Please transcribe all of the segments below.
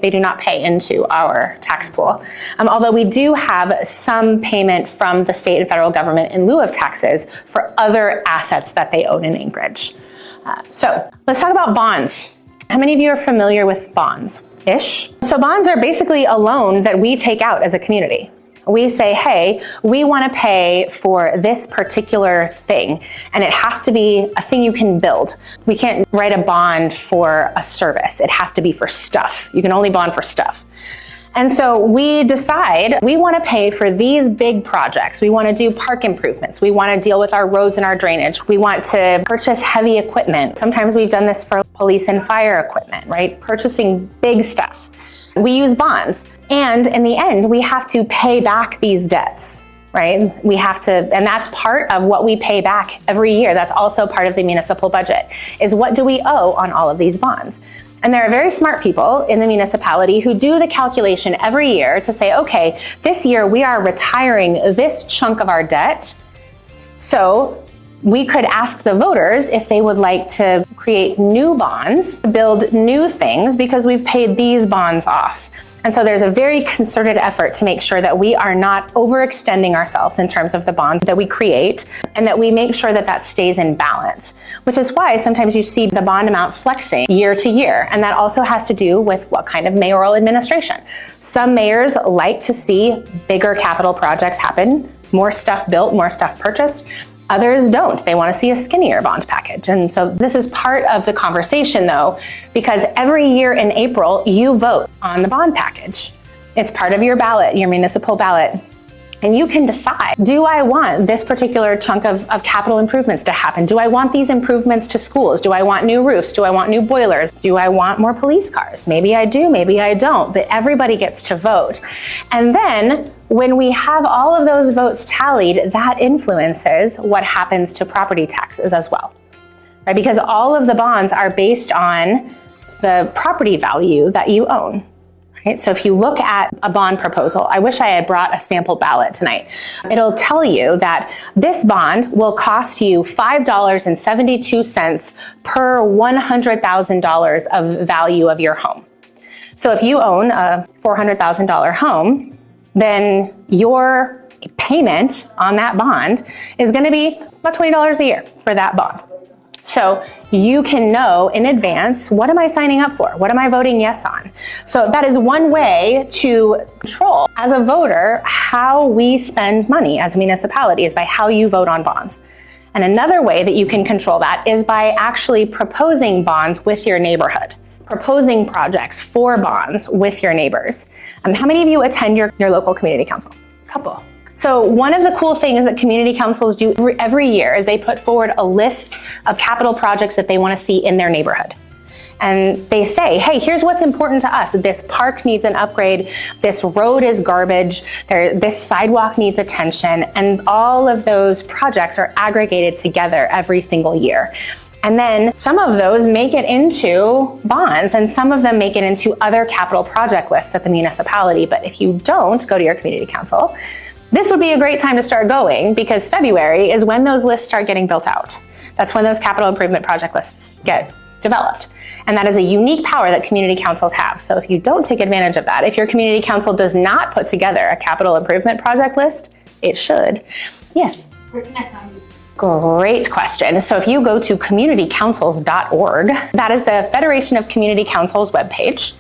They do not pay into our tax pool. Although we do have some payment from the state and federal government in lieu of taxes for other assets that they own in Anchorage. So let's talk about bonds. How many of you are familiar with bonds-ish? So bonds are basically a loan that we take out as a community. We say, hey, we want to pay for this particular thing, and it has to be a thing you can build. We can't write a bond for a service. It has to be for stuff. You can only bond for stuff. And so we decide we want to pay for these big projects. We want to do park improvements. We want to deal with our roads and our drainage. We want to purchase heavy equipment. Sometimes we've done this for police and fire equipment, right? Purchasing big stuff. We use bonds. And in the end, we have to pay back these debts, right? We have to, and that's part of what we pay back every year. That's also part of the municipal budget, is what do we owe on all of these bonds? And there are very smart people in the municipality who do the calculation every year to say, okay, this year we are retiring this chunk of our debt. So we could ask the voters if they would like to create new bonds, build new things, because we've paid these bonds off. And so there's a very concerted effort to make sure that we are not overextending ourselves in terms of the bonds that we create, and that we make sure that that stays in balance, which is why sometimes you see the bond amount flexing year to year. And that also has to do with what kind of mayoral administration. Some mayors like to see bigger capital projects happen, more stuff built, more stuff purchased. Others don't. They want to see a skinnier bond package. And so this is part of the conversation, though, because every year in April, you vote on the bond package. It's part of your ballot, your municipal ballot. And you can decide, do I want this particular chunk of capital improvements to happen? Do I want these improvements to schools? Do I want new roofs? Do I want new boilers? Do I want more police cars? Maybe I do, maybe I don't, but everybody gets to vote. And then when we have all of those votes tallied, that influences what happens to property taxes as well, right? Because all of the bonds are based on the property value that you own. Right? So if you look at a bond proposal, I wish I had brought a sample ballot tonight. It'll tell you that this bond will cost you $5.72 per $100,000 of value of your home. So if you own a $400,000 home, then your payment on that bond is going to be about $20 a year for that bond. So you can know in advance, what am I signing up for? What am I voting yes on? So that is one way to control, as a voter, how we spend money as a municipality, is by how you vote on bonds. And another way that you can control that is by actually proposing bonds with your neighborhood, proposing projects for bonds with your neighbors. How many of you attend your local community council? A couple. So one of the cool things that community councils do every year is they put forward a list of capital projects that they want to see in their neighborhood. And they say, hey, here's what's important to us. This park needs an upgrade. This road is garbage. This sidewalk needs attention. And all of those projects are aggregated together every single year. And then some of those make it into bonds, and some of them make it into other capital project lists at the municipality. But if you don't go to your community council, this would be a great time to start going, because February is when those lists start getting built out. That's when those capital improvement project lists get developed. And that is a unique power that community councils have. So if you don't take advantage of that, if your community council does not put together a capital improvement project list, it should. Yes? Where can I find you? Great question. So if you go to communitycouncils.org, that is the Federation of Community Councils webpage,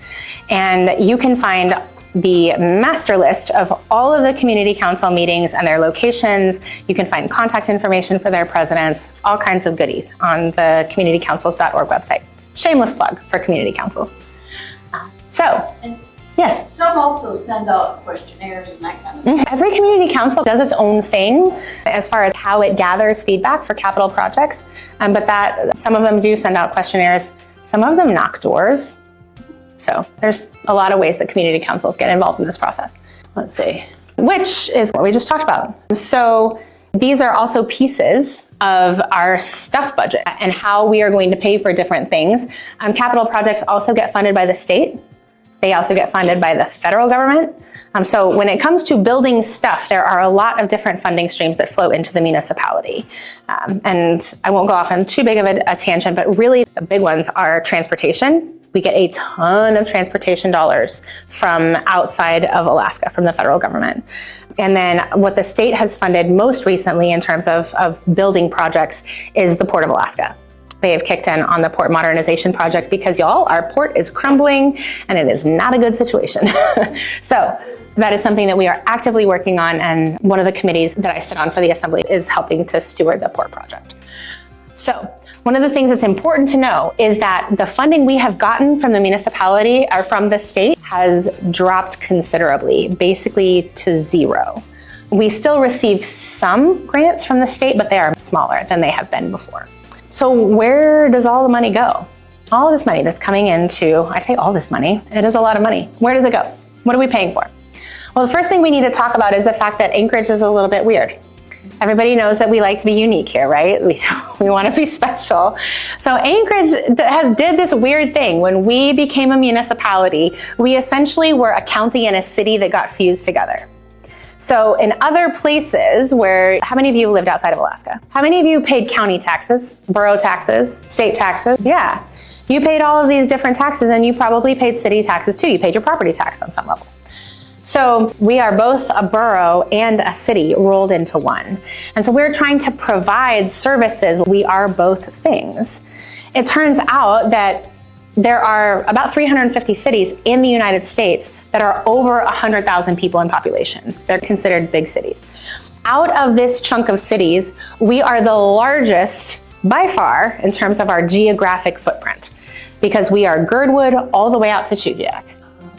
and you can find the master list of all of the community council meetings and their locations. You can find contact information for their presidents, all kinds of goodies on the communitycouncils.org website. Shameless plug for community councils. Yes? Some also send out questionnaires and that kind of stuff. Every community council does its own thing as far as how it gathers feedback for capital projects, but that some of them do send out questionnaires, some of them knock doors. So there's a lot of ways that community councils get involved in this process. Let's see, which is what we just talked about. So these are also pieces of our stuff budget and how we are going to pay for different things. Capital projects also get funded by the state. They also get funded by the federal government. So when it comes to building stuff, there are a lot of different funding streams that flow into the municipality. And I won't go off on too big of a tangent, but really the big ones are transportation We get a ton of transportation dollars from outside of Alaska, from the federal government. And then what the state has funded most recently in terms of building projects is the Port of Alaska. They have kicked in on the port modernization project because, y'all, our port is crumbling and it is not a good situation. So that is something that we are actively working on, and one of the committees that I sit on for the Assembly is helping to steward the port project. So one of the things that's important to know is that the funding we have gotten from the municipality or from the state has dropped considerably, basically to zero. We still receive some grants from the state, but they are smaller than they have been before. So where does all the money go? All this money that's coming into, I say all this money, it is a lot of money. Where does it go? What are we paying for? Well, the first thing we need to talk about is the fact that Anchorage is a little bit weird. Everybody knows that we like to be unique here, right? We want to be special. So Anchorage did this weird thing. When we became a municipality, we essentially were a county and a city that got fused together. So in other places where, how many of you lived outside of Alaska? How many of you paid county taxes, borough taxes, state taxes? Yeah, you paid all of these different taxes, and you probably paid city taxes too. You paid your property tax on some level. So we are both a borough and a city rolled into one. And so we're trying to provide services. We are both things. It turns out that there are about 350 cities in the United States that are over 100,000 people in population. They're considered big cities. Out of this chunk of cities, we are the largest by far in terms of our geographic footprint, because we are Girdwood all the way out to Chugiak.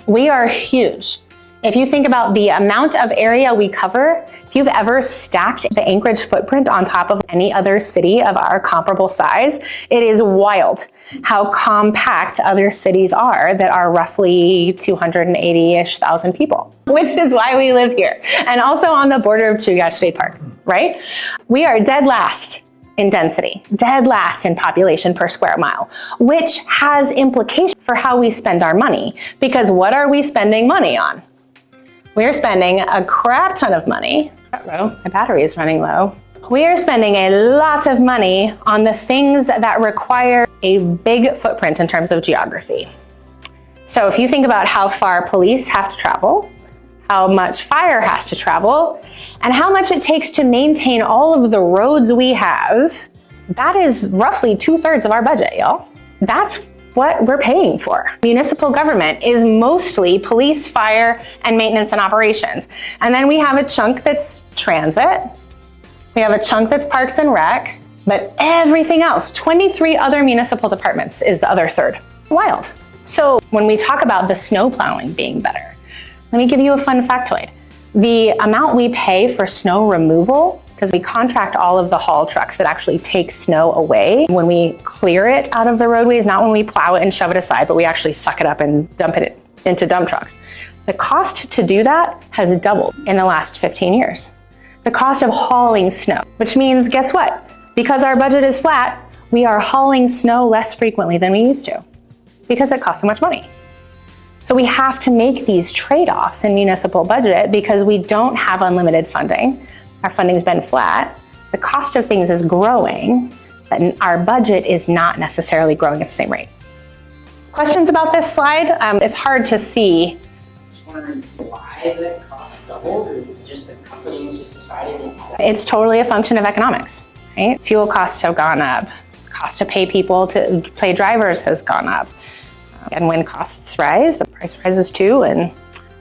We are huge. If you think about the amount of area we cover, if you've ever stacked the Anchorage footprint on top of any other city of our comparable size, it is wild how compact other cities are that are roughly 280-ish thousand people, which is why we live here. And also on the border of Chugiak State Park, right? We are dead last in density, dead last in population per square mile, which has implications for how we spend our money. Because what are we spending money on? We're spending a crap ton of money. My battery is running low. We are spending a lot of money on the things that require a big footprint in terms of geography. So if you think about how far police have to travel, how much fire has to travel, and how much it takes to maintain all of the roads we have, that is roughly 2/3 of our budget, y'all. That's what we're paying for. Municipal government is mostly police, fire, and maintenance and operations. And then we have a chunk that's transit. We have a chunk that's parks and rec, but everything else, 23 other municipal departments is the other third. Wild. So when we talk about the snow plowing being better, let me give you a fun factoid. The amount we pay for snow removal, because we contract all of the haul trucks that actually take snow away when we clear it out of the roadways, not when we plow it and shove it aside, but we actually suck it up and dump it into dump trucks. The cost to do that has doubled in the last 15 years. The cost of hauling snow, which means, guess what? Because our budget is flat, we are hauling snow less frequently than we used to because it costs so much money. So we have to make these trade-offs in municipal budget because we don't have unlimited funding. Our funding's been flat. The cost of things is growing, but our budget is not necessarily growing at the same rate. Questions about this slide? It's hard to see. Just wondering why the cost doubled, or just the companies just decided it's that? It's totally a function of economics, right? Fuel costs have gone up. Cost to pay people to pay drivers has gone up. And when costs rise, the price rises too, and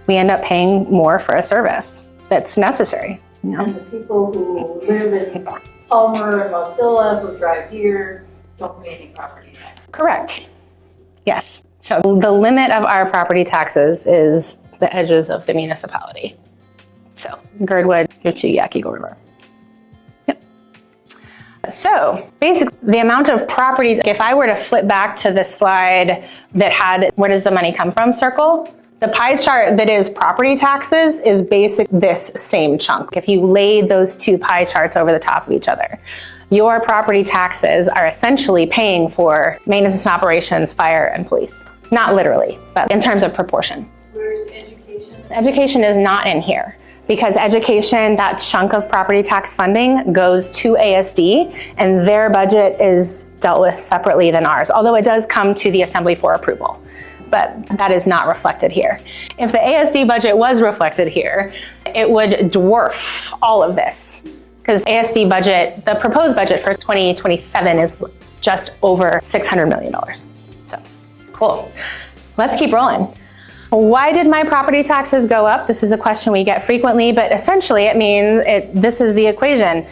we end up paying more for a service that's necessary. You know? And the people who live in Palmer and Wasilla who drive here don't pay any property tax. Correct. Yes. So the limit of our property taxes is the edges of the municipality. So Girdwood through to Yaqui-Eagle River. Yep. So basically the amount of property, if I were to flip back to the slide that had where does the money come from circle, the pie chart that is property taxes is basically this same chunk. If you laid those two pie charts over the top of each other, your property taxes are essentially paying for maintenance and operations, fire, and police. Not literally, but in terms of proportion. Where's education? Education is not in here. because education, that chunk of property tax funding goes to ASD, and their budget is dealt with separately than ours, although it does come to the Assembly for approval. But that is not reflected here. If the ASD budget was reflected here, it would dwarf all of this, because ASD budget, the proposed budget for 2027 is just over $600 million. So, cool. Let's keep rolling. Why did my property taxes go up? This is a question we get frequently, but essentially it means this is the equation.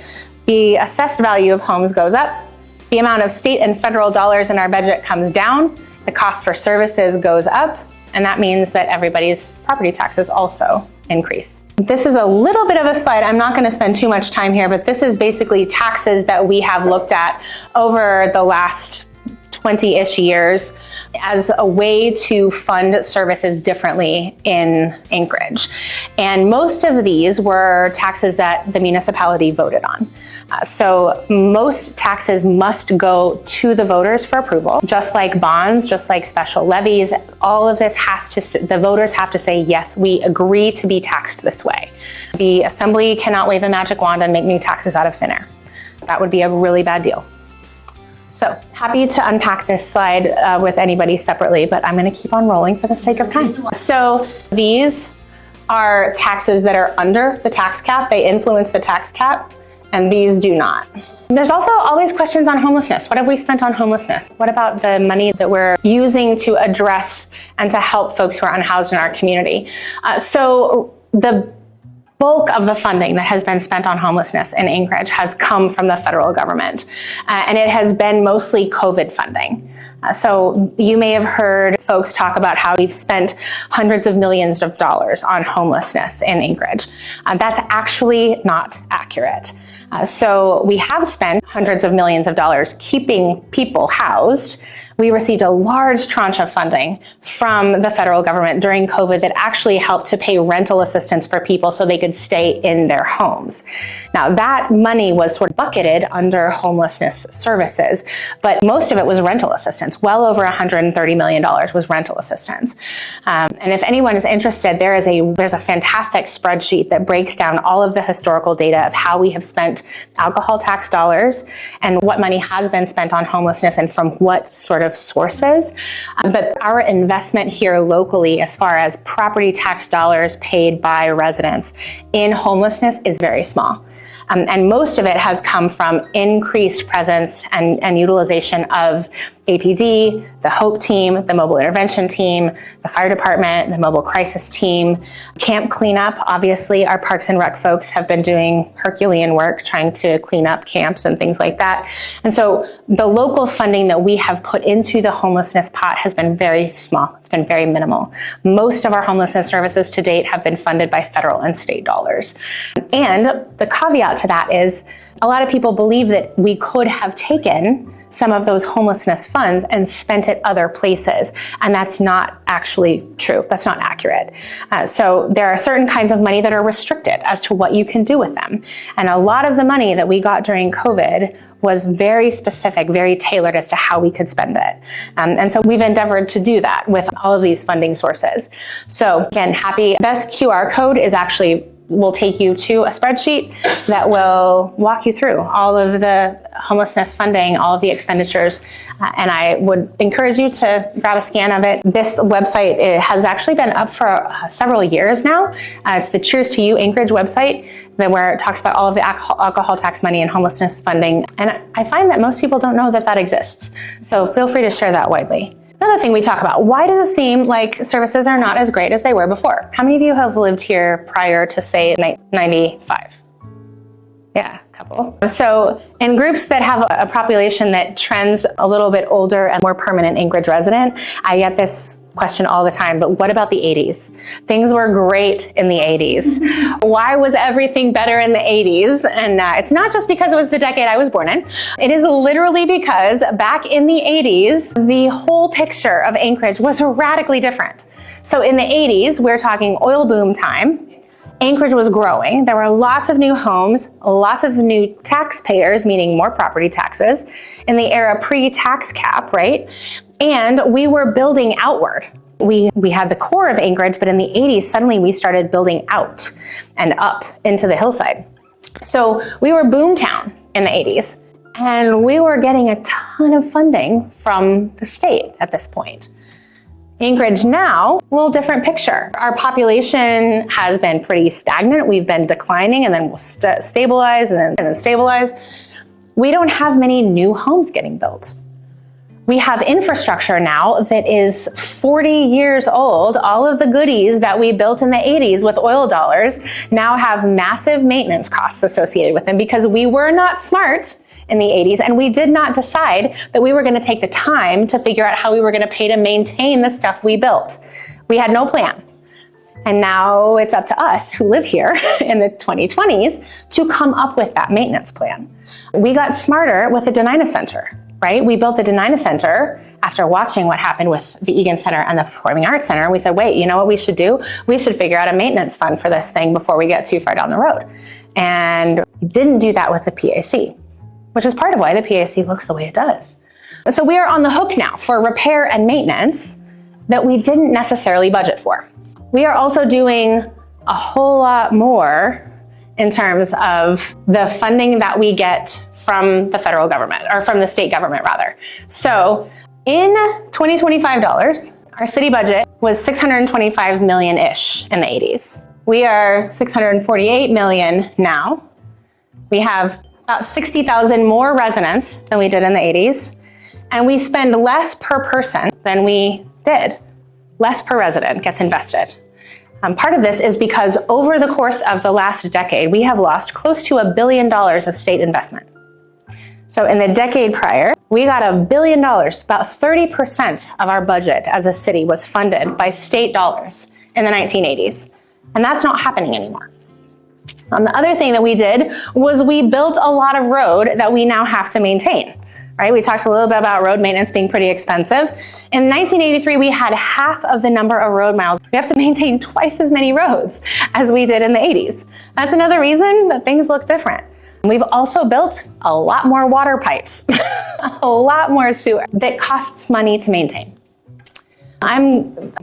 The assessed value of homes goes up, the amount of state and federal dollars in our budget comes down, the cost for services goes up, and that means that everybody's property taxes also increase. This is a little bit of a slide. I'm not going to spend too much time here, but this is basically taxes that we have looked at over the last 20-ish years as a way to fund services differently in Anchorage. And most of these were taxes that the municipality voted on. So most taxes must go to the voters for approval, just like bonds, just like special levies. All of this the voters have to say, yes, we agree to be taxed this way. The Assembly cannot wave a magic wand and make new taxes out of thin air. That would be a really bad deal. So happy to unpack this slide with anybody separately, but I'm going to keep on rolling for the sake of time. So these are taxes that are under the tax cap. They influence the tax cap, and these do not. There's also always questions on homelessness. What have we spent on homelessness? What about the money that we're using to address and to help folks who are unhoused in our community? So the bulk of the funding that has been spent on homelessness in Anchorage has come from the federal government, and it has been mostly COVID funding. So you may have heard folks talk about how we've spent hundreds of millions of dollars on homelessness in Anchorage. That's actually not accurate. So we have spent hundreds of millions of dollars keeping people housed. We received a large tranche of funding from the federal government during COVID that actually helped to pay rental assistance for people so they could stay in their homes. Now that money was sort of bucketed under homelessness services, but most of it was rental assistance. Well over $130 million was rental assistance. And if anyone is interested, there's a fantastic spreadsheet that breaks down all of the historical data of how we have spent alcohol tax dollars and what money has been spent on homelessness and from what sort of sources. But our investment here locally, as far as property tax dollars paid by residents in homelessness, is very small. And most of it has come from increased presence and utilization of APD, the HOPE team, the mobile intervention team, the fire department, the mobile crisis team, camp cleanup. Obviously, our Parks and Rec folks have been doing Herculean work trying to clean up camps and things like that. And so the local funding that we have put into the homelessness pot has been very small. It's been very minimal. Most of our homelessness services to date have been funded by federal and state dollars. And the caveat to that is a lot of people believe that we could have taken some of those homelessness funds and spent it other places. And that's not actually true. That's not accurate. So there are certain kinds of money that are restricted as to what you can do with them. And a lot of the money that we got during COVID was very specific, very tailored as to how we could spend it. And so we've endeavored to do that with all of these funding sources. So again, this QR code will take you to a spreadsheet that will walk you through all of the homelessness funding, all of the expenditures, and I would encourage you to grab a scan of it. This website has actually been up for several years now. It's the Cheers to You Anchorage website, where it talks about all of the alcohol tax money and homelessness funding, and I find that most people don't know that that exists. So feel free to share that widely. Another thing we talk about, why does it seem like services are not as great as they were before? How many of you have lived here prior to, say, 95? Yeah, a couple. So in groups that have a population that trends a little bit older and more permanent Anchorage resident, I get this question all the time, but what about the 80s? Things were great in the 80s. Why was everything better in the 80s? And it's not just because it was the decade I was born in. It is literally because back in the 80s, the whole picture of Anchorage was radically different. So in the 80s, we're talking oil boom time. Anchorage was growing. There were lots of new homes, lots of new taxpayers, meaning more property taxes, in the era pre-tax cap, right? And we were building outward. We had the core of Anchorage, but in the 80s, suddenly we started building out and up into the hillside. So we were boomtown in the 80s, and we were getting a ton of funding from the state at this point. Anchorage now, a little different picture. Our population has been pretty stagnant. We've been declining, and then we'll stabilize and then stabilize. We don't have many new homes getting built. We have infrastructure now that is 40 years old. All of the goodies that we built in the 80s with oil dollars now have massive maintenance costs associated with them because we were not smart in the 80s, and we did not decide that we were going to take the time to figure out how we were going to pay to maintain the stuff we built. We had no plan. And now it's up to us who live here in the 2020s to come up with that maintenance plan. We got smarter with the Denina Center, right? We built the Denina Center after watching what happened with the Egan Center and the Performing Arts Center. We said, wait, you know what we should do? We should figure out a maintenance fund for this thing before we get too far down the road. And we didn't do that with the PAC, which is part of why the PAC looks the way it does. So we are on the hook now for repair and maintenance that we didn't necessarily budget for. We are also doing a whole lot more in terms of the funding that we get from the federal government, or from the state government rather. So in 2025 dollars, our city budget was 625 million-ish in the 80s. We are 648 million now. We have about 60,000 more residents than we did in the 80s, and we spend less per person than we did. Less per resident gets invested. Part of this is because over the course of the last decade, we have lost close to $1 billion of state investment. So in the decade prior, we got $1 billion, about 30% of our budget as a city was funded by state dollars in the 1980s. And that's not happening anymore. The other thing that we did was we built a lot of road that we now have to maintain, right? We talked a little bit about road maintenance being pretty expensive. In 1983, we had half of the number of road miles. We have to maintain twice as many roads as we did in the 80s. That's another reason that things look different. We've also built a lot more water pipes, a lot more sewer that costs money to maintain.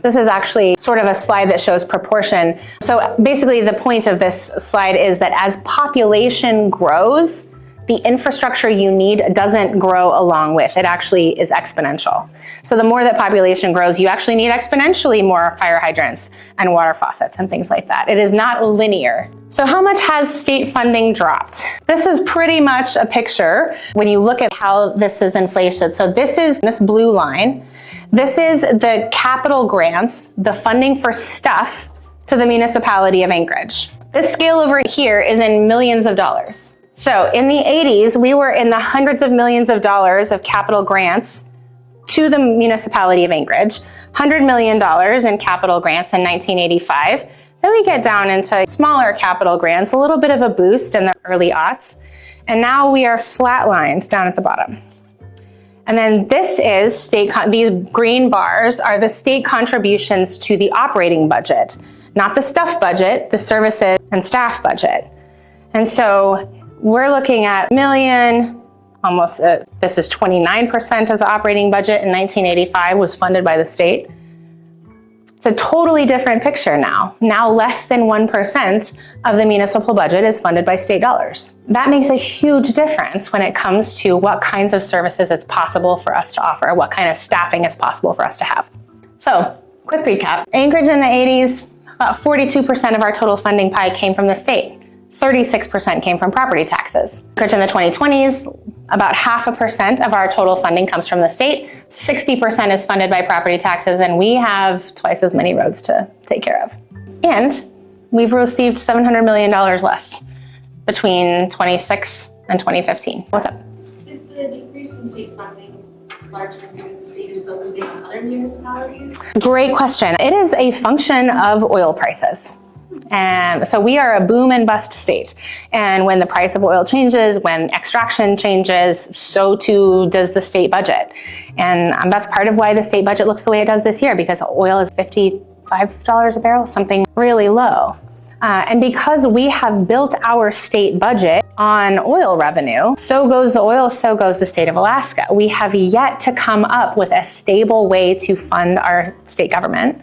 This is actually sort of a slide that shows proportion. So basically the point of this slide is that as population grows, the infrastructure you need doesn't grow along with. It actually is exponential. So the more that population grows, you actually need exponentially more fire hydrants and water faucets and things like that. It is not linear. So how much has state funding dropped? This is pretty much a picture when you look at how this is inflated. So this is this blue line. This is the capital grants, the funding for stuff to the municipality of Anchorage. This scale over here is in millions of dollars. So in the 80s, we were in the hundreds of millions of dollars of capital grants to the municipality of Anchorage, $100 million in capital grants in 1985. Then we get down into smaller capital grants, a little bit of a boost in the early aughts. And now we are flatlined down at the bottom. And then this is these green bars are the state contributions to the operating budget, not the stuff budget, the services and staff budget. And so we're looking at million, almost, this is 29% of the operating budget in 1985 was funded by the state. It's a totally different picture now. Now less than 1% of the municipal budget is funded by state dollars. That makes a huge difference when it comes to what kinds of services it's possible for us to offer, what kind of staffing it's possible for us to have. So, quick recap. Anchorage in the 80s, about 42% of our total funding pie came from the state. 36% came from property taxes. Anchorage in the 2020s, about 0.5% of our total funding comes from the state. 60% is funded by property taxes, and we have twice as many roads to take care of. And we've received $700 million less between 26 and 2015. What's up? Is the decrease in state funding largely because the state is focusing on other municipalities? Great question. It is a function of oil prices. So we are a boom and bust state. And when the price of oil changes, when extraction changes, so too does the state budget. And that's part of why the state budget looks the way it does this year, because oil is $55 a barrel, something really low. And because we have built our state budget on oil revenue, so goes the oil, so goes the state of Alaska. We have yet to come up with a stable way to fund our state government.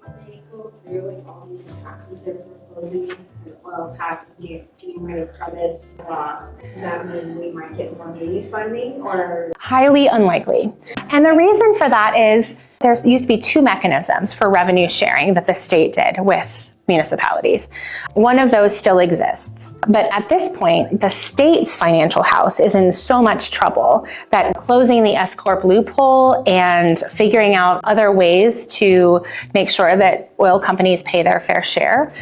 If they go through with all these taxes they're proposing, the oil tax, getting rid of credits, does that mean we might get more maybe funding or? Highly unlikely. And the reason for that is there used to be two mechanisms for revenue sharing that the state did with municipalities. One of those still exists. But at this point, the state's financial house is in so much trouble that closing the S-Corp loophole and figuring out other ways to make sure that oil companies pay their fair share,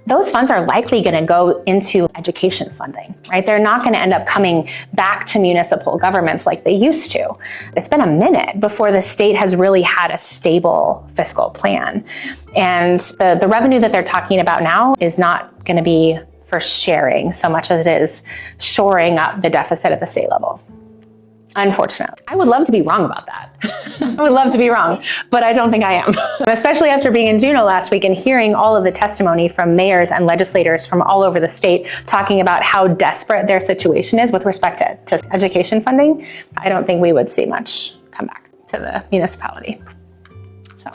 those funds are likely going to go into education funding, right? They're not going to end up coming back to municipal governments like they used to. It's been a minute before the state has really had a stable fiscal plan. And the revenue that they're talking about now is not going to be for sharing so much as it is shoring up the deficit at the state level. Unfortunately. I would love to be wrong about that. I would love to be wrong, but I don't think I am. Especially after being in Juneau last week and hearing all of the testimony from mayors and legislators from all over the state talking about how desperate their situation is with respect to education funding, I don't think we would see much come back to the municipality. So,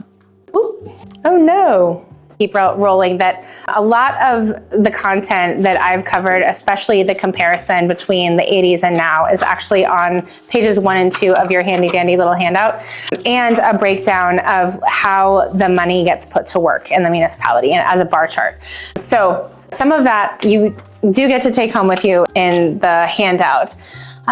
ooh. Oh no. Keep rolling that a lot of the content that I've covered, especially the comparison between the 80s and now, is actually on pages 1 and 2 of your handy dandy little handout, and a breakdown of how the money gets put to work in the municipality and as a bar chart. So some of that you do get to take home with you in the handout.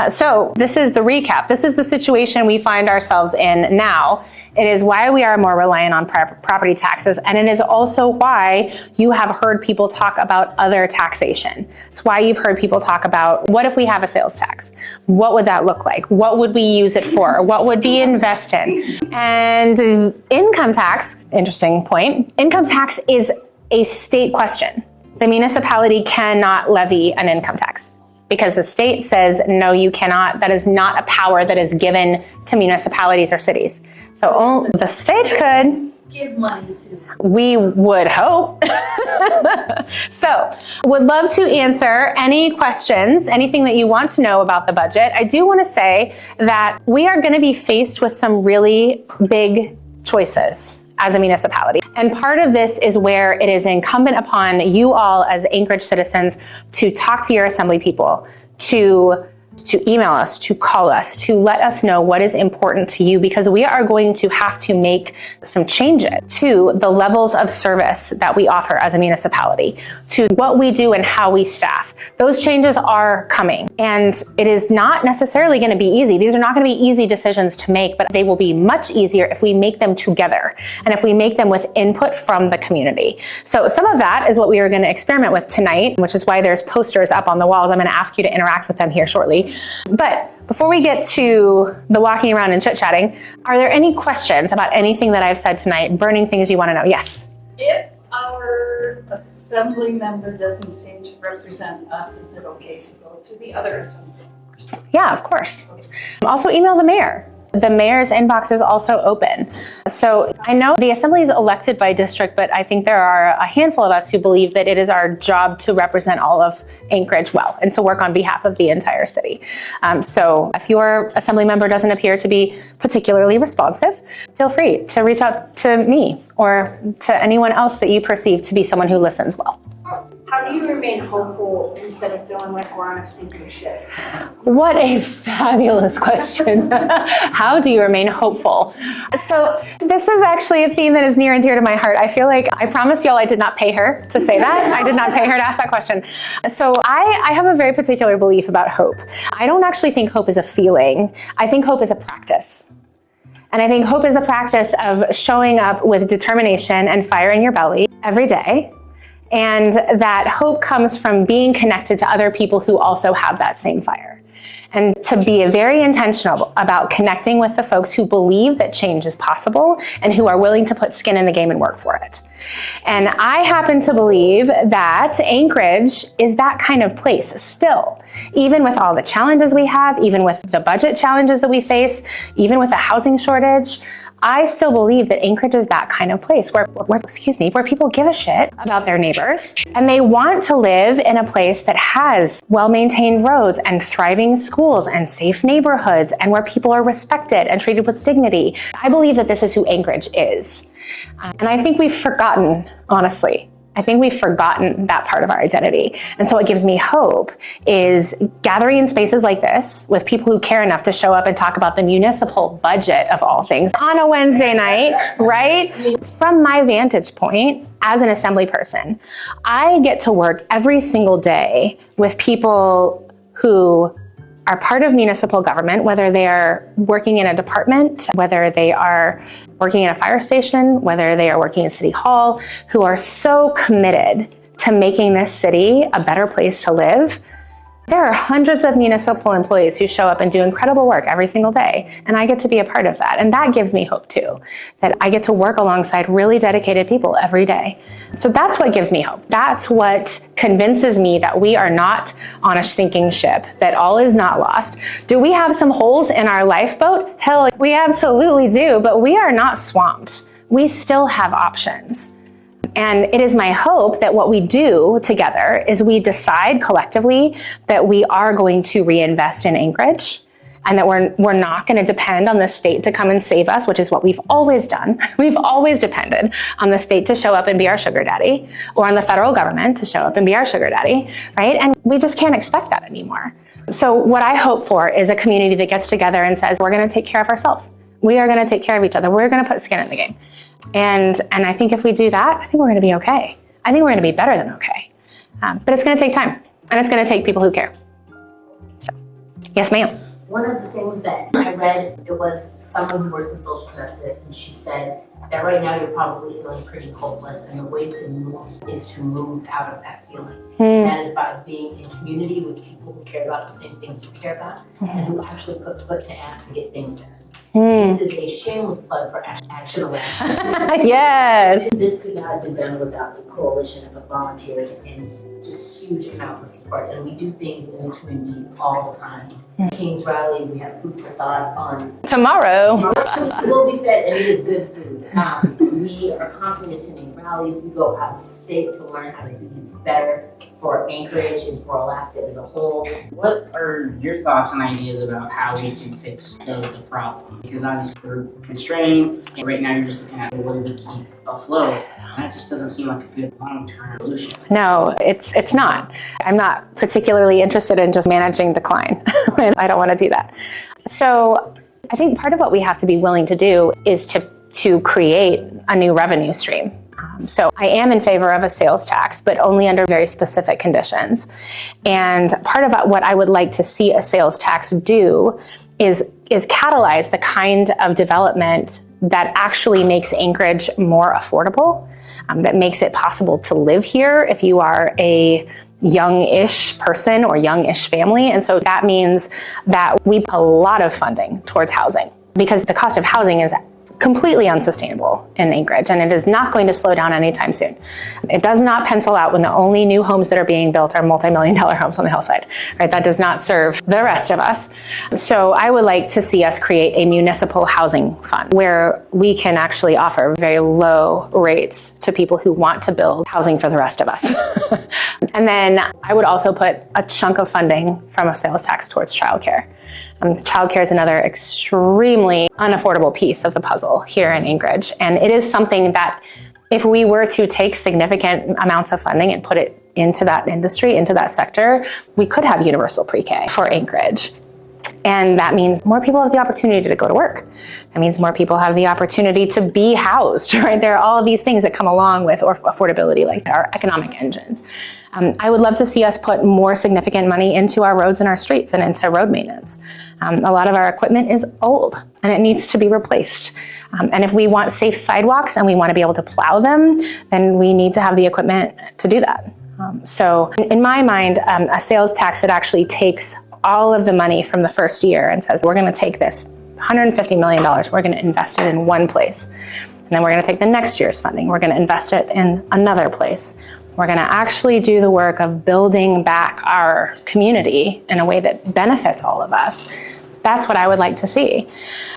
So this is the recap. This is the situation we find ourselves in now. It is why we are more reliant on property taxes, and it is also why you have heard people talk about other taxation. It's why you've heard people talk about, what if we have a sales tax? What would that look like? What would we use it for? What would we invest in? And income tax, interesting point, income tax is a state question. The municipality cannot levy an income tax, because the state says, no, you cannot. That is not a power that is given to municipalities or cities. So only the state could. Give money to. We would hope. So would love to answer any questions, anything that you want to know about the budget. I do want to say that we are going to be faced with some really big choices as a municipality. And part of this is where it is incumbent upon you all as Anchorage citizens to talk to your assembly people, to email us, to call us, to let us know what is important to you, because we are going to have to make some changes to the levels of service that we offer as a municipality, to what we do and how we staff. Those changes are coming, and it is not necessarily going to be easy. These are not going to be easy decisions to make, but they will be much easier if we make them together and if we make them with input from the community. So some of that is what we are going to experiment with tonight, which is why there's posters up on the walls. I'm going to ask you to interact with them here shortly. But before we get to the walking around and chit-chatting, are there any questions about anything that I've said tonight? Burning things you want to know? Yes? If our assembly member doesn't seem to represent us, is it okay to go to the other assembly members? Yeah, of course. Also email the mayor. The mayor's inbox is also open. So I know the assembly is elected by district, but I think there are a handful of us who believe that it is our job to represent all of Anchorage well and to work on behalf of the entire city. So if your assembly member doesn't appear to be particularly responsive, feel free to reach out to me or to anyone else that you perceive to be someone who listens well. How do you remain hopeful instead of feeling like we're on a sinking ship? What a fabulous question. How do you remain hopeful? So this is actually a theme that is near and dear to my heart. I feel like I promised y'all I did not pay her to say that. I did not pay her to ask that question. So I have a very particular belief about hope. I don't actually think hope is a feeling. I think hope is a practice. And I think hope is a practice of showing up with determination and fire in your belly every day. And that hope comes from being connected to other people who also have that same fire. And to be very intentional about connecting with the folks who believe that change is possible and who are willing to put skin in the game and work for it. And I happen to believe that Anchorage is that kind of place still, even with all the challenges we have, even with the budget challenges that we face, even with the housing shortage. I still believe that Anchorage is that kind of place where people give a shit about their neighbors and they want to live in a place that has well-maintained roads and thriving schools and safe neighborhoods and where people are respected and treated with dignity. I believe that this is who Anchorage is. And I think we've forgotten, honestly. I think we've forgotten that part of our identity. And so what gives me hope is gathering in spaces like this with people who care enough to show up and talk about the municipal budget of all things on a Wednesday night, right? From my vantage point as an assembly person, I get to work every single day with people who are part of municipal government, whether they are working in a department, whether they are working in a fire station, whether they are working in City Hall, who are so committed to making this city a better place to live. There are hundreds of municipal employees who show up and do incredible work every single day, and I get to be a part of that. And that gives me hope too, that I get to work alongside really dedicated people every day. So that's what gives me hope. That's what convinces me that we are not on a sinking ship, that all is not lost. Do we have some holes in our lifeboat? Hell, we absolutely do, but we are not swamped. We still have options. And it is my hope that what we do together is we decide collectively that we are going to reinvest in Anchorage and that we're not going to depend on the state to come and save us, which is what we've always done. We've always depended on the state to show up and be our sugar daddy, or on the federal government to show up and be our sugar daddy, right? And we just can't expect that anymore. So what I hope for is a community that gets together and says, we're going to take care of ourselves. We are going to take care of each other. We're going to put skin in the game. And I think if we do that, I think we're going to be okay. I think we're going to be better than okay. But it's going to take time, and it's going to take people who care. So, yes, ma'am. One of the things that I read, it was someone who works in social justice, and she said that right now you're probably feeling pretty hopeless, and the way to move is to move out of that feeling. And that is by being in community with people who care about the same things you care about, and who actually put foot to ass to get things done. This is a shameless plug for Action Alaska. Yes. This could not have been done without the coalition of volunteers and just huge amounts of support. And we do things in the community all the time. King's Rally, we have food for thought on Tomorrow. We'll be fed, and it is good food. We are constantly attending rallies. We go out of state to learn how to be better for Anchorage and for Alaska as a whole. What are your thoughts and ideas about how we can fix the problem? Because obviously we're constrained, and right now you're just looking at what do we keep afloat. And that just doesn't seem like a good long-term solution. No, it's not. I'm not particularly interested in just managing decline. I don't want to do that. So I think part of what we have to be willing to do is to create a new revenue stream. So I am in favor of a sales tax, but only under very specific conditions. And part of what I would like to see a sales tax do is catalyze the kind of development that actually makes Anchorage more affordable, that makes it possible to live here if you are a young-ish person or young-ish family. And so that means that we put a lot of funding towards housing, because the cost of housing is completely unsustainable in Anchorage, and it is not going to slow down anytime soon. It does not pencil out when the only new homes that are being built are multi-million-dollar homes on the hillside, right? That does not serve the rest of us. So I would like to see us create a municipal housing fund where we can actually offer very low rates to people who want to build housing for the rest of us. And then I would also put a chunk of funding from a sales tax towards childcare. Childcare is another extremely unaffordable piece of the puzzle here in Anchorage. And it is something that if we were to take significant amounts of funding and put it into that industry, into that sector, we could have universal pre-K for Anchorage. And that means more people have the opportunity to go to work. That means more people have the opportunity to be housed, right? There are all of these things that come along with affordability, like our economic engines. I would love to see us put more significant money into our roads and our streets and into road maintenance. A lot of our equipment is old and it needs to be replaced. And if we want safe sidewalks and we want to be able to plow them, then we need to have the equipment to do that. So in my mind, a sales tax that actually takes all of the money from the first year and says, we're going to take this $150 million, we're going to invest it in one place. And then we're going to take the next year's funding, we're going to invest it in another place. We're going to actually do the work of building back our community in a way that benefits all of us. That's what I would like to see.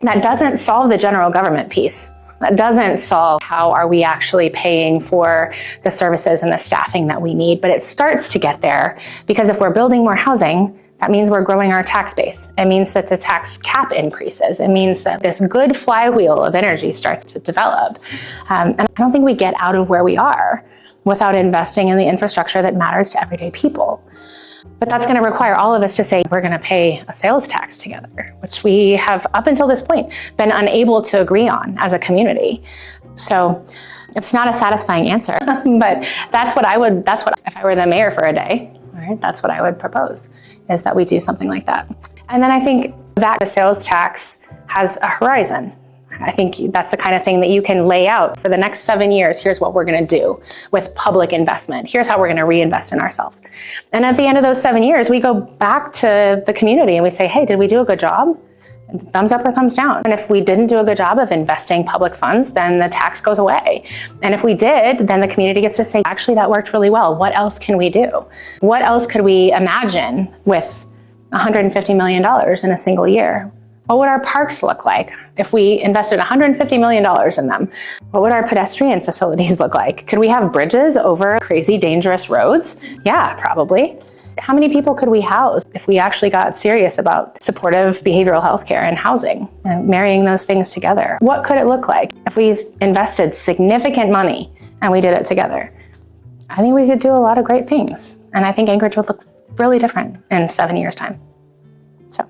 That doesn't solve the general government piece. That doesn't solve how are we actually paying for the services and the staffing that we need, but it starts to get there, because if we're building more housing, that means we're growing our tax base. It means that the tax cap increases. It means that this good flywheel of energy starts to develop. And I don't think we get out of where we are without investing in the infrastructure that matters to everyday people. But that's going to require all of us to say we're going to pay a sales tax together, which we have up until this point been unable to agree on as a community. So it's not a satisfying answer, but that's what if I were the mayor for a day, right, that's what I would propose, is that we do something like that. And then I think that the sales tax has a horizon. I think that's the kind of thing that you can lay out for the next 7 years. Here's what we're going to do with public investment. Here's how we're going to reinvest in ourselves. And at the end of those 7 years, we go back to the community and we say, hey, did we do a good job? Thumbs up or thumbs down. And if we didn't do a good job of investing public funds, then the tax goes away. And if we did, then the community gets to say, actually, that worked really well. What else can we do? What else could we imagine with $150 million in a single year? What would our parks look like if we invested $150 million in them? What would our pedestrian facilities look like? Could we have bridges over crazy, dangerous roads? Yeah, probably. How many people could we house if we actually got serious about supportive behavioral health care and housing and marrying those things together? What could it look like if we invested significant money and we did it together? I think we could do a lot of great things. And I think Anchorage would look really different in 7 years' time. So,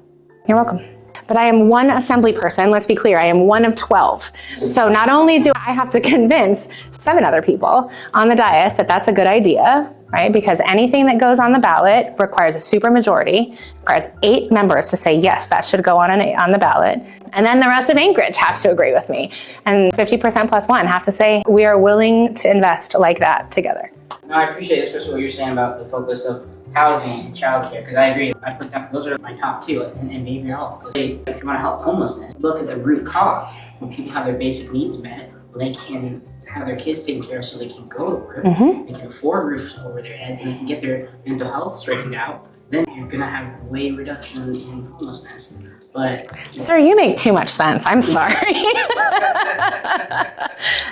you're welcome. But I am one assembly person. Let's be clear, I am one of 12. So not only do I have to convince 7 other people on the dais that that's a good idea, right? Because anything that goes on the ballot requires a supermajority, requires 8 members to say, yes, that should go on the ballot. And then the rest of Anchorage has to agree with me. And 50% plus 1 have to say, we are willing to invest like that together. No, I appreciate especially what you're saying about the focus of housing and childcare, because I agree. I put that, those are my top 2 in behavioral health. Because if you want to help homelessness, look at the root cause. When people have their basic needs met, when they can have their kids taken care of so they can go to work, they can afford roofs over their heads, and they can get their mental health straightened out, then you're going to have way reduction in homelessness. But sir, you make too much sense. I'm sorry.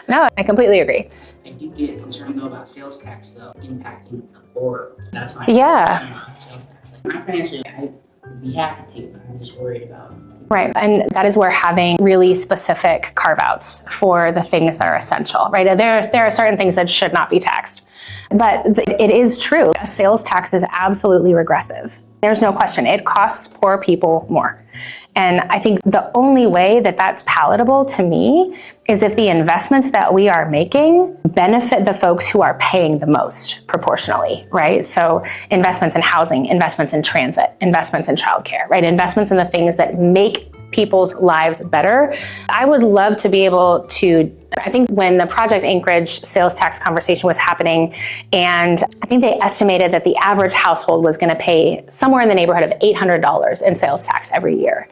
No, I completely agree. I do get concerned though about sales tax though impacting the poor. That's my sales tax. Like, financially, I'd be happy to. I'm just worried about. Right, and that is where having really specific carve-outs for the things that are essential, right? There are certain things that should not be taxed. But it is true, a sales tax is absolutely regressive. There's no question, it costs poor people more. And I think the only way that that's palatable to me is if the investments that we are making benefit the folks who are paying the most proportionally, right? So investments in housing, investments in transit, investments in childcare, right? Investments in the things that make people's lives better. I would love to be able to, I think when the Project Anchorage sales tax conversation was happening, and I think they estimated that the average household was going to pay somewhere in the neighborhood of $800 in sales tax every year.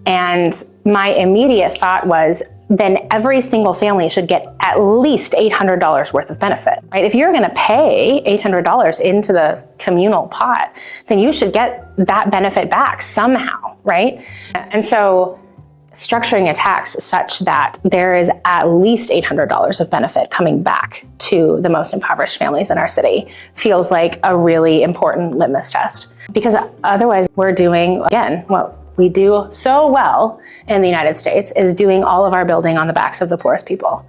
And my immediate thought was, then every single family should get at least $800 worth of benefit, right? If you're going to pay $800 into the communal pot, then you should get that benefit back somehow, right? And so structuring a tax such that there is at least $800 of benefit coming back to the most impoverished families in our city feels like a really important litmus test. Because otherwise we're doing, again, what we do so well in the United States is doing all of our building on the backs of the poorest people.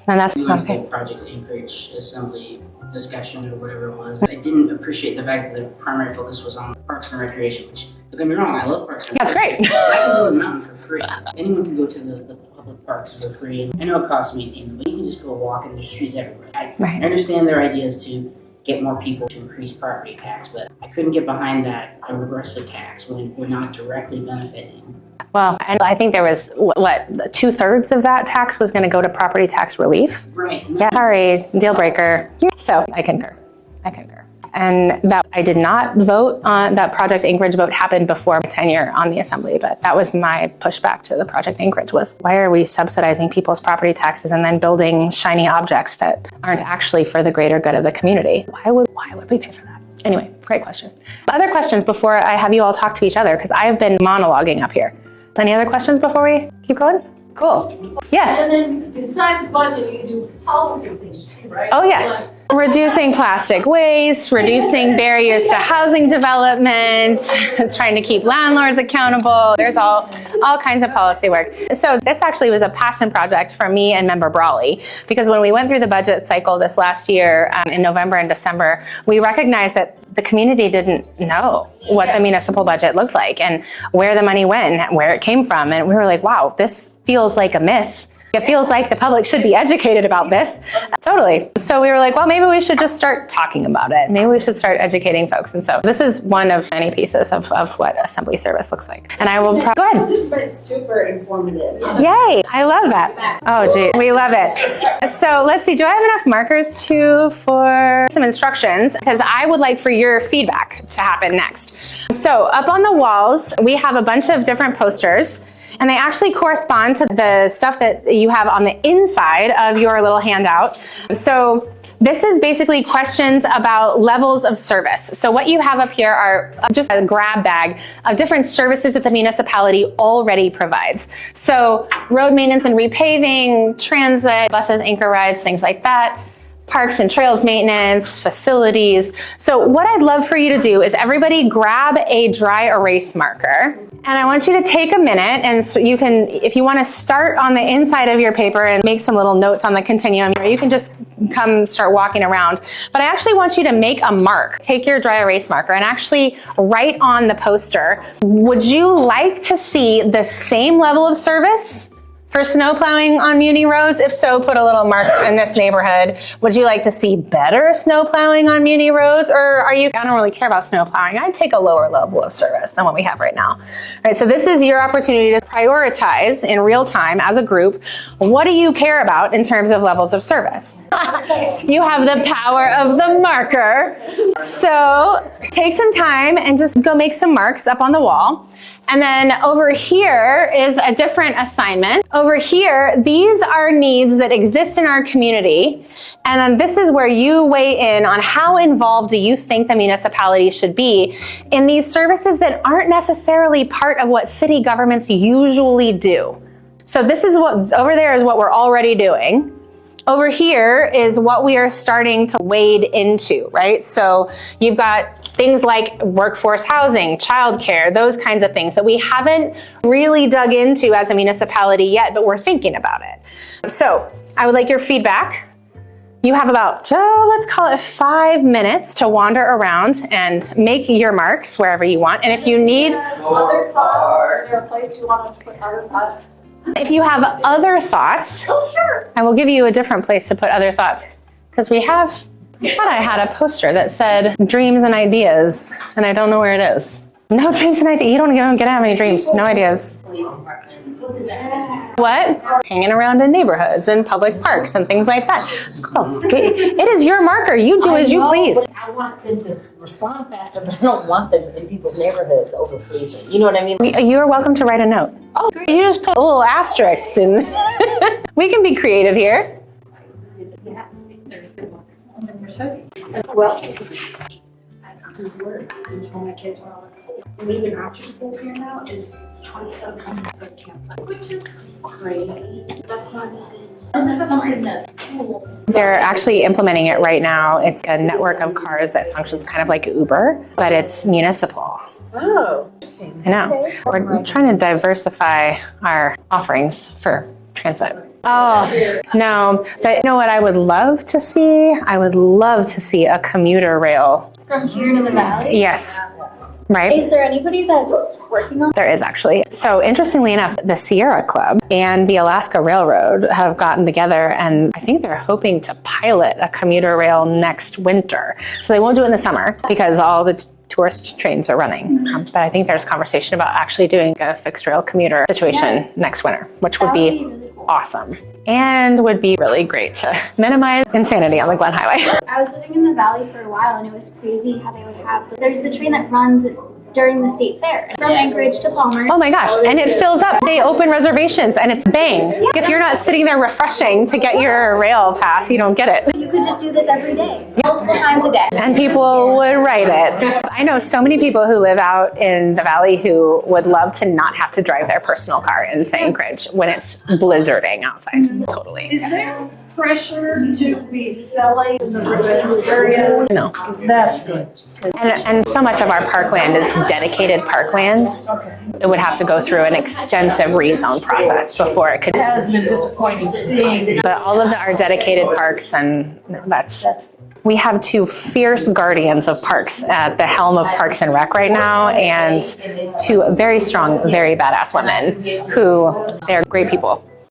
And that's not okay. Project Anchorage Assembly discussion or whatever it was. I didn't appreciate the fact that the primary focus was on parks and recreation, which, don't get me wrong, I love parks and recreation. That's great. I can go to the mountain for free. Anyone can go to the public parks for free. And I know it costs to maintain them, but you can just go walk and there's trees everywhere. I understand their ideas to get more people to increase property tax, but I couldn't get behind that a regressive tax when we're not directly benefiting. Well, and I think there was, what 2/3 of that tax was going to go to property tax relief. Right. Yeah, sorry, deal breaker. So I concur. And that I did not vote on, that Project Anchorage vote happened before my tenure on the assembly, but that was my pushback to the Project Anchorage was, why are we subsidizing people's property taxes and then building shiny objects that aren't actually for the greater good of the community? Why would we pay for that? Anyway, great question. Other questions before I have you all talk to each other, because I have been monologuing up here. Any other questions before we keep going? Cool. Yes. And then besides budget, you can do policy things, right? Oh, yes. Reducing plastic waste, reducing barriers to housing development, trying to keep landlords accountable. There's all kinds of policy work. So this actually was a passion project for me and Member Brawley, because when we went through the budget cycle this last year in November and December, we recognized that the community didn't know what the municipal budget looked like and where the money went, where it came from. And we were like, wow, this feels like a miss. It feels like the public should be educated about this. Totally. So we were like, well, maybe we should just start talking about it. Maybe we should start educating folks. And so this is one of many pieces of what assembly service looks like. And I will, go ahead. This has been super informative. Yay, I love that. Oh, gee, we love it. So let's see, do I have enough markers for some instructions? Because I would like for your feedback to happen next. So up on the walls, we have a bunch of different posters, and they actually correspond to the stuff that you have on the inside of your little handout. So this is basically questions about levels of service. So what you have up here are just a grab bag of different services that the municipality already provides. So road maintenance and repaving, transit, buses, anchor rides, things like that. Parks and trails maintenance, facilities. So what I'd love for you to do is everybody grab a dry erase marker. And I want you to take a minute, and so you can, if you want to start on the inside of your paper and make some little notes on the continuum, you can just come start walking around. But I actually want you to make a mark. Take your dry erase marker and actually write on the poster, would you like to see the same level of service for snow plowing on Muni roads? If so, put a little mark in this neighborhood. Would you like to see better snow plowing on Muni roads? Or are you, I don't really care about snow plowing. I'd take a lower level of service than what we have right now. All right, so this is your opportunity to prioritize in real time as a group. What do you care about in terms of levels of service? You have the power of the marker. So take some time and just go make some marks up on the wall. And then over here is a different assignment. Over here, these are needs that exist in our community. And then this is where you weigh in on how involved do you think the municipality should be in these services that aren't necessarily part of what city governments usually do. So this is what, over there is what we're already doing. Over here is what we are starting to wade into, right? So you've got things like workforce housing, childcare, those kinds of things that we haven't really dug into as a municipality yet, but we're thinking about it. So I would like your feedback. You have about, let's call it 5 minutes to wander around and make your marks wherever you want. And if you need Other thoughts, is there a place you want us to put other thoughts? If you have other thoughts, I will give you a different place to put other thoughts, because we have, I thought I had a poster that said dreams and ideas, and I don't know where it is. No dreams and ideas. You don't get to have any dreams, no ideas. What? Hanging around in neighborhoods and public parks and things like that. Cool. It is your marker. You do as you please. I want them to respond faster, but I don't want them in people's neighborhoods over policing. You know what I mean? You are welcome to write a note. Oh, you just put a little asterisk in. We can be creative here. Well, I do work until my kids were all at school. And even after school care now is 2700 per camp, which is crazy. That's not even. They're actually implementing it right now. It's a network of cars that functions kind of like Uber, but it's municipal. Oh, interesting. I know. Okay. We're trying to diversify our offerings for transit. Oh, no. But you know what I would love to see? I would love to see a commuter rail. From here to the valley? Yes. Right? Is there anybody that's working on? There is actually. So interestingly enough, the Sierra Club and the Alaska Railroad have gotten together, and I think they're hoping to pilot a commuter rail next winter. So they won't do it in the summer because all the tourist trains are running. But I think there's conversation about actually doing a fixed rail commuter situation next winter, which would be really cool. awesome. And would be really great to minimize insanity on the Glen Highway. I was living in the valley for a while, and it was crazy how they would have, there's the train that runs at during the state fair from Anchorage to Palmer. Oh my gosh, and it fills up. They open reservations and it's bang. If you're not sitting there refreshing to get your rail pass, you don't get it. You could just do this every day, multiple times a day. And people would write it. I know so many people who live out in the valley who would love to not have to drive their personal car into Anchorage when it's blizzarding outside. Totally. Is there pressure to be selling in the rural areas? No. That's good. And so much of our parkland is dedicated parkland. It would have to go through an extensive rezone process before it could. It has been disappointing seeing. But all of our dedicated parks, and we have two fierce guardians of parks at the helm of Parks and Rec right now, and two very strong, very badass women who they're great people.